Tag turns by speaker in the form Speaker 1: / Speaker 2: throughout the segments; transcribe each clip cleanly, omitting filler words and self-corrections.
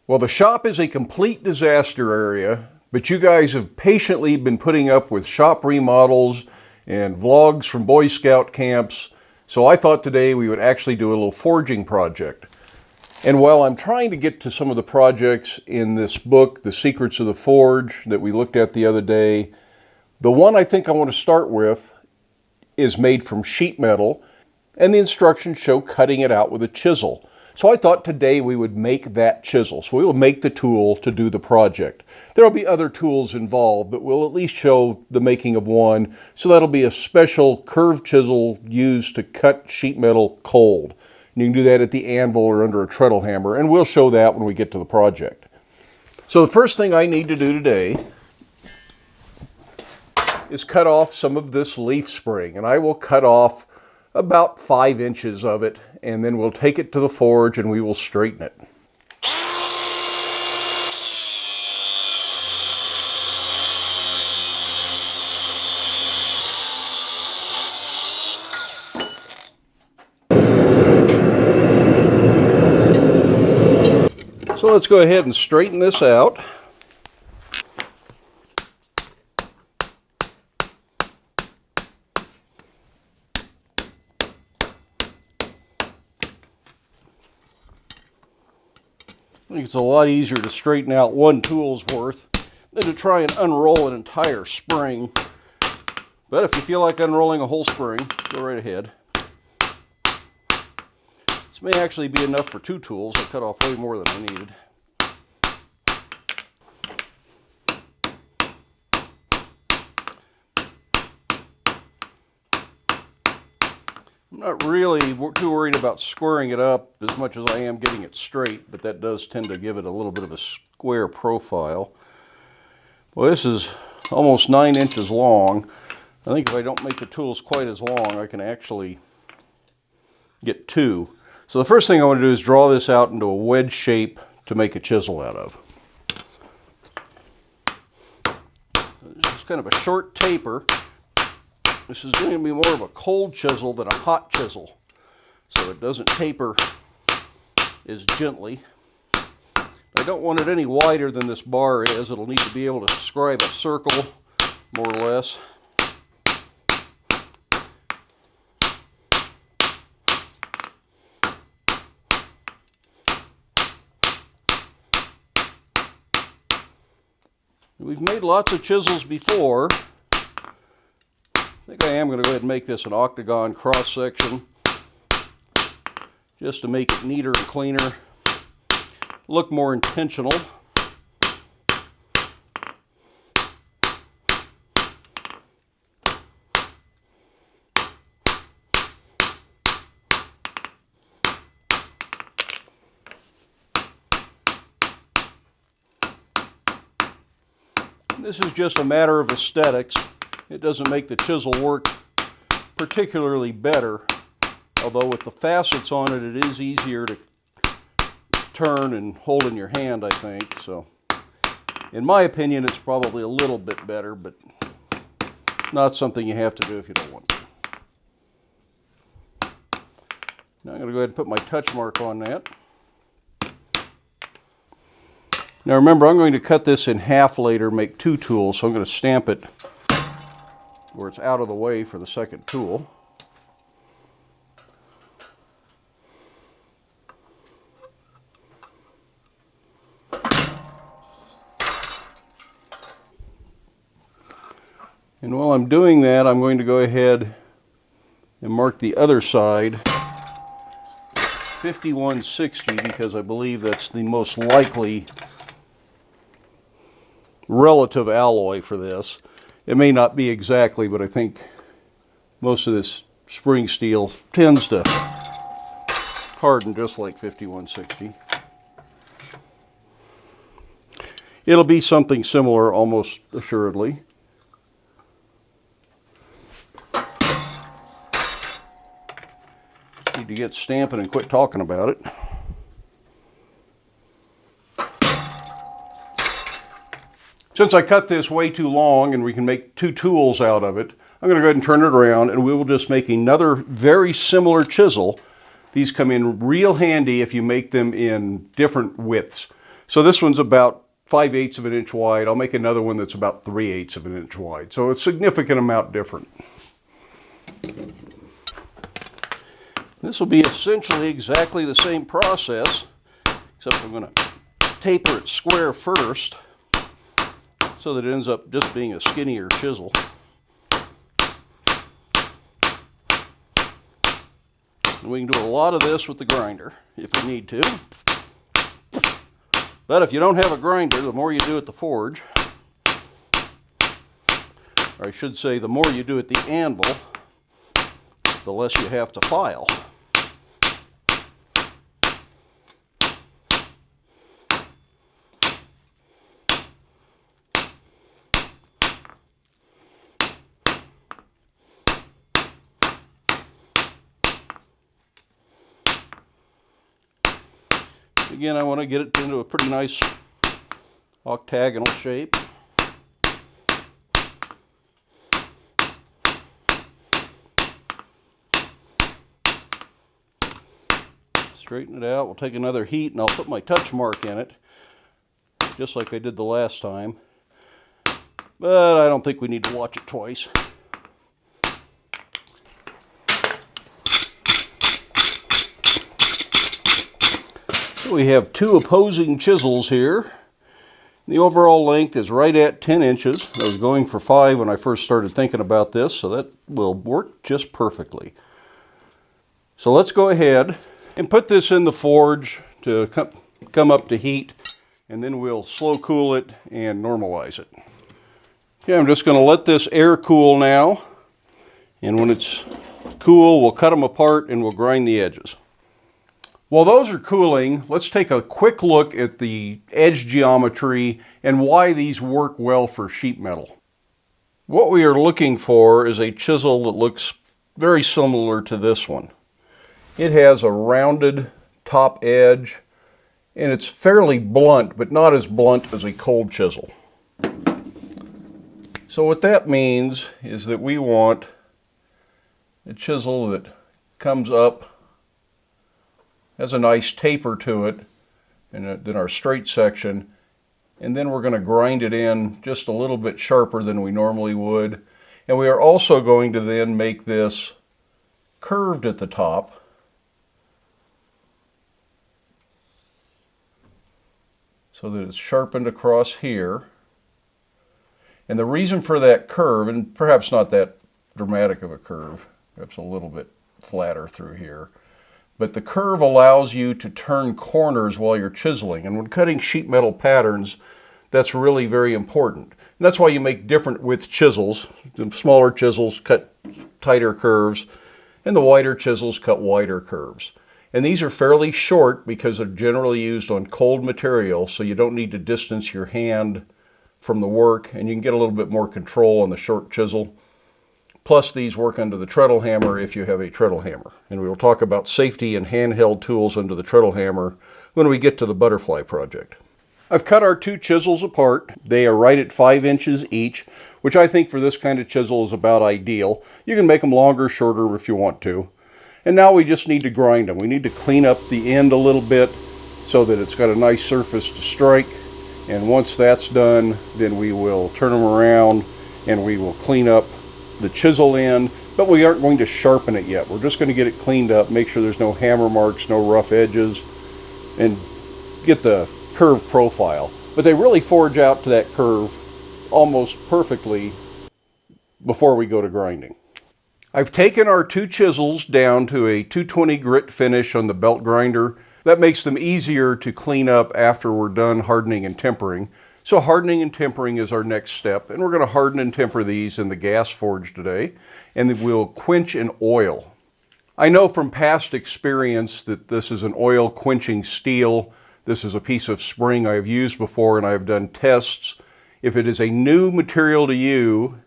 Speaker 1: Well, the shop is a complete disaster area, but you guys have patiently been putting up with shop remodels and vlogs from Boy Scout camps, so I thought today we would actually do a little forging project. And while I'm trying to get to some of the projects in this book, The Secrets of the Forge, that we looked at the other day, the one I think I want to start with is made from sheet metal, and the instructions show cutting it out with a chisel. So I thought today we would make that chisel. So we will make the tool to do the project. There will be other tools involved, but we'll at least show the making of one. So that'll be a special curved chisel used to cut sheet metal cold. And you can do that at the anvil or under a treadle hammer, and we'll show that when we get to the project. So the first thing I need to do today is cut off some of this leaf spring, and I will cut off about 5 inches of it, and then we'll take it to the forge and we will straighten it. So let's go ahead and straighten this out. I think it's a lot easier to straighten out one tool's worth than to try and unroll an entire spring. But if you feel like unrolling a whole spring, go right ahead. This may actually be enough for 2 tools. I cut off way more than I needed. I'm not really too worried about squaring it up as much as I am getting it straight, but that does tend to give it a little bit of a square profile. Well, this is almost 9 inches long. I think if I don't make the tools quite as long, I can actually get 2. So the first thing I want to do is draw this out into a wedge shape to make a chisel out of. This is kind of a short taper. This is going to be more of a cold chisel than a hot chisel, so it doesn't taper as gently. I don't want it any wider than this bar is. It'll need to be able to scribe a circle, more or less. We've made lots of chisels before. I think I am going to go ahead and make this an octagon cross section just to make it neater and cleaner, look more intentional. This is just a matter of aesthetics. It doesn't make the chisel work particularly better, although with the facets on it, it is easier to turn and hold in your hand, I think. So, in my opinion, it's probably a little bit better, but not something you have to do if you don't want to. Now I'm going to go ahead and put my touch mark on that. Now remember, I'm going to cut this in half later, make 2 tools, so I'm going to stamp it where it's out of the way for the second tool. And while I'm doing that, I'm going to go ahead and mark the other side 5160, because I believe that's the most likely relative alloy for this. It may not be exactly, but I think most of this spring steel tends to harden just like 5160. It'll be something similar almost assuredly. Need to get stamping and quit talking about it. Since I cut this way too long and we can make 2 tools out of it, I'm going to go ahead and turn it around and we will just make another very similar chisel. These come in real handy if you make them in different widths. So this one's about 5/8 of an inch wide. I'll make another one that's about 3/8 of an inch wide. So it's a significant amount different. This will be essentially exactly the same process, except I'm going to taper it square first so that it ends up just being a skinnier chisel. And we can do a lot of this with the grinder if we need to. But if you don't have a grinder, the more you do at the forge, or I should say the more you do at the anvil, the less you have to file. Again, I want to get it into a pretty nice octagonal shape. Straighten it out. We'll take another heat and I'll put my touch mark in it, just like I did the last time. But I don't think we need to watch it twice. So we have two opposing chisels here. The overall length is right at 10 inches. I was going for 5 when I first started thinking about this, so that will work just perfectly. So let's go ahead and put this in the forge to come up to heat, and then we'll slow cool it and normalize it. Okay, I'm just going to let this air cool now, and when it's cool, we'll cut them apart and we'll grind the edges. While those are cooling, let's take a quick look at the edge geometry and why these work well for sheet metal. What we are looking for is a chisel that looks very similar to this one. It has a rounded top edge and it's fairly blunt, but not as blunt as a cold chisel. So what that means is that we want a chisel that comes up, has a nice taper to it, and then our straight section, and then we're going to grind it in just a little bit sharper than we normally would. And we are also going to then make this curved at the top, so that it's sharpened across here. And the reason for that curve, and perhaps not that dramatic of a curve, perhaps a little bit flatter through here, but the curve allows you to turn corners while you're chiseling. And when cutting sheet metal patterns, that's really very important. And that's why you make different width chisels. The smaller chisels cut tighter curves, and the wider chisels cut wider curves. And these are fairly short because they're generally used on cold material, so you don't need to distance your hand from the work, and you can get a little bit more control on the short chisel. Plus, these work under the treadle hammer if you have a treadle hammer. And we will talk about safety and handheld tools under the treadle hammer when we get to the butterfly project. I've cut our two chisels apart. They are right at 5 inches each, which I think for this kind of chisel is about ideal. You can make them longer or shorter if you want to. And now we just need to grind them. We need to clean up the end a little bit so that it's got a nice surface to strike. And once that's done, then we will turn them around and we will clean up the chisel end, but we aren't going to sharpen it yet. We're just going to get it cleaned up, make sure there's no hammer marks, no rough edges, and get the curve profile. But they really forge out to that curve almost perfectly before we go to grinding. I've taken our two chisels down to a 220 grit finish on the belt grinder. That makes them easier to clean up after we're done hardening and tempering. So hardening and tempering is our next step, and we're going to harden and temper these in the gas forge today, and then we'll quench and oil. I know from past experience that this is an oil quenching steel. This is a piece of spring I've used before and I've done tests. If it is a new material to you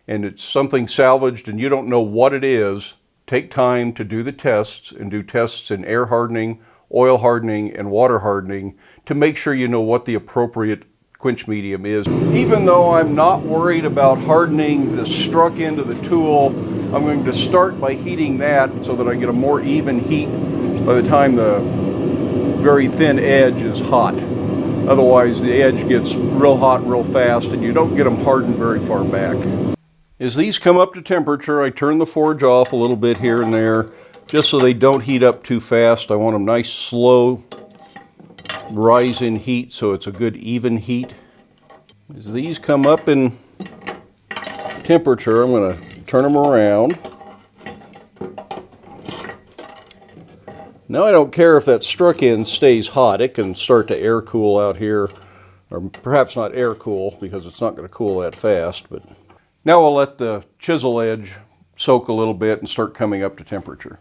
Speaker 1: and it's something salvaged and you don't know what it is, take time to do the tests and do tests in air hardening, oil hardening, and water hardening to make sure you know what the appropriate quench medium is. Even though I'm not worried about hardening the struck end of the tool, I'm going to start by heating that so that I get a more even heat by the time the very thin edge is hot. Otherwise, the edge gets real hot real fast and you don't get them hardened very far back. As these come up to temperature, I turn the forge off a little bit here and there, just so they don't heat up too fast. I want them nice, slow rise in heat, so it's a good even heat. As these come up in temperature, I'm going to turn them around. Now I don't care if that struck end stays hot. It can start to air cool out here, or perhaps not air cool because it's not going to cool that fast. But now I'll let the chisel edge soak a little bit and start coming up to temperature.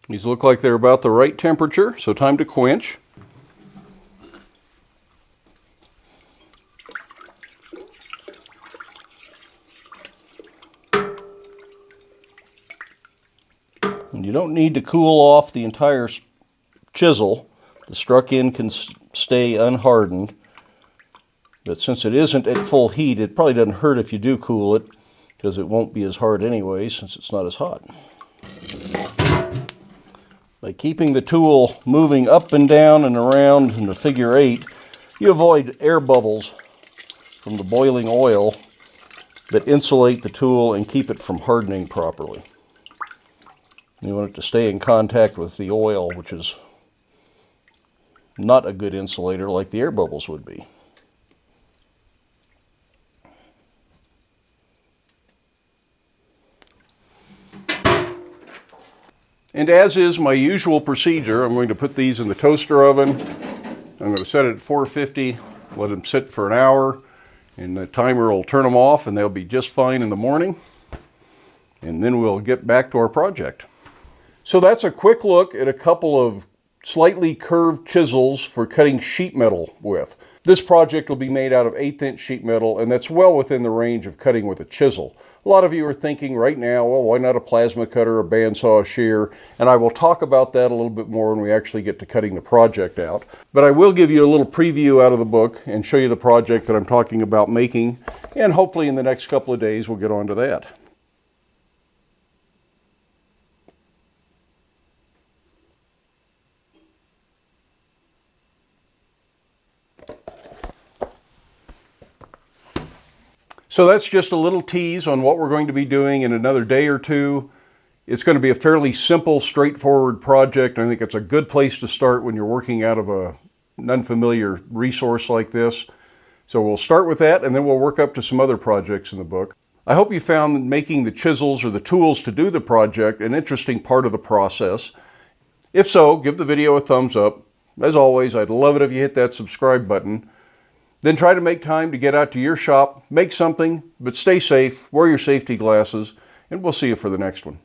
Speaker 1: These look like they're about the right temperature, so time to quench. And you don't need to cool off the entire chisel. The struck end can stay unhardened. But since it isn't at full heat, it probably doesn't hurt if you do cool it, because it won't be as hard anyway since it's not as hot. By keeping the tool moving up and down and around in the figure 8, you avoid air bubbles from the boiling oil that insulate the tool and keep it from hardening properly. You want it to stay in contact with the oil, which is not a good insulator like the air bubbles would be. And as is my usual procedure, I'm going to put these in the toaster oven. I'm going to set it at 450, let them sit for an hour, and the timer will turn them off and they'll be just fine in the morning. And then we'll get back to our project. So that's a quick look at a couple of slightly curved chisels for cutting sheet metal with. This project will be made out of 1/8" sheet metal, and that's well within the range of cutting with a chisel. A lot of you are thinking right now, well, why not a plasma cutter, a bandsaw, shear? And I will talk about that a little bit more when we actually get to cutting the project out. But I will give you a little preview out of the book and show you the project that I'm talking about making, and hopefully in the next couple of days we'll get on to that. So that's just a little tease on what we're going to be doing in another day or two. It's going to be a fairly simple, straightforward project. I think it's a good place to start when you're working out of an unfamiliar resource like this. So we'll start with that, and then we'll work up to some other projects in the book. I hope you found making the chisels or the tools to do the project an interesting part of the process. If so, give the video a thumbs up. As always, I'd love it if you hit that subscribe button. Then try to make time to get out to your shop, make something, but stay safe, wear your safety glasses, and we'll see you for the next one.